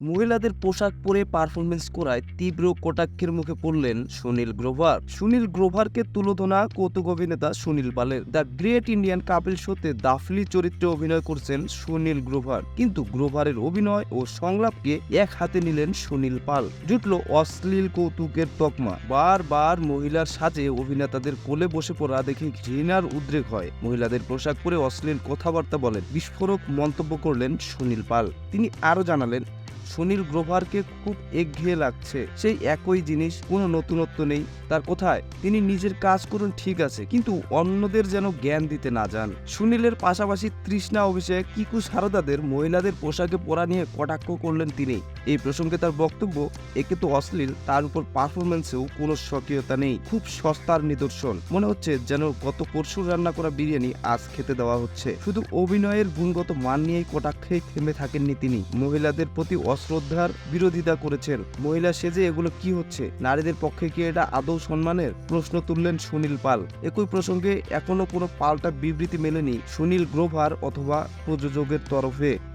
মহিলাদের পোশাক পরে পারফরমেন্স করায় তীব্র কটাক্ষের মুখে পড়লেন সুনীল গ্রোভার। সুনীল গ্রোভারকে তুলোধনা কৌতুক অভিনেতা সুনীল পালের দ্য গ্রেট ইন্ডিয়ান কাপল শোতে দাফলি চরিত্রে অভিনয় করছেন সুনীল গ্রোভার, কিন্তু গ্রোভারের অভিনয় ও সংলাপকে এক হাতে নিলেন সুনীল পাল। জুটল অশ্লীল কৌতুকের তকমা। বারবার মহিলার সাজে অভিনেতাদের কোলে বসে পড়া দেখে ঘৃণার উদ্রেক হয়। মহিলাদের পোশাক পরে অশ্লীল কথাবার্তা বলেন, বিস্ফোরক মন্তব্য করলেন সুনীল পাল। তিনি আরো জানালেন, সুনীল গ্রোভারকে খুব একঘেয়ে লাগছে, সেই একই জিনিস, কোনো নতুনত্ব নেই তার কোথায়। তিনি নিজের কাজ করুন ঠিক আছে, কিন্তু অন্যদের যেন জ্ঞান দিতে না যান। সুনীলের পাশাপাশি তৃষ্ণা, অভিষেক, কিকু সারদাদের মহিলাদের পোশাকে পরা নিয়ে কটাক্ষ করলেন তিনি। এই প্রসঙ্গে তার বক্তব্য, একে তো অশ্লীল, তার উপর পারফরমেন্সেও কোনো স্বকীয়তা নেই, খুব সস্তার নিদর্শন। মনে হচ্ছে যেন গত পরশু রান্না করা বিরিয়ানি আজ খেতে দেওয়া হচ্ছে। শুধু অভিনয়ের গুণগত মান নিয়েই কটাক্ষেই থেমে থাকেননি তিনি, মহিলাদের প্রতি অশ্রদ্ধার বিরোধিতা করেছেন। মহিলা সেজে এগুলো কি হচ্ছে? নারীদের পক্ষে কি এটা আদৌ সম্মানের? প্রশ্ন তুললেন সুনীল পাল। একই প্রসঙ্গে এখনো কোনো পাল্টা বিবৃতি মেলেনি সুনীল গ্রোভার অথবা প্রযোজকের তরফে।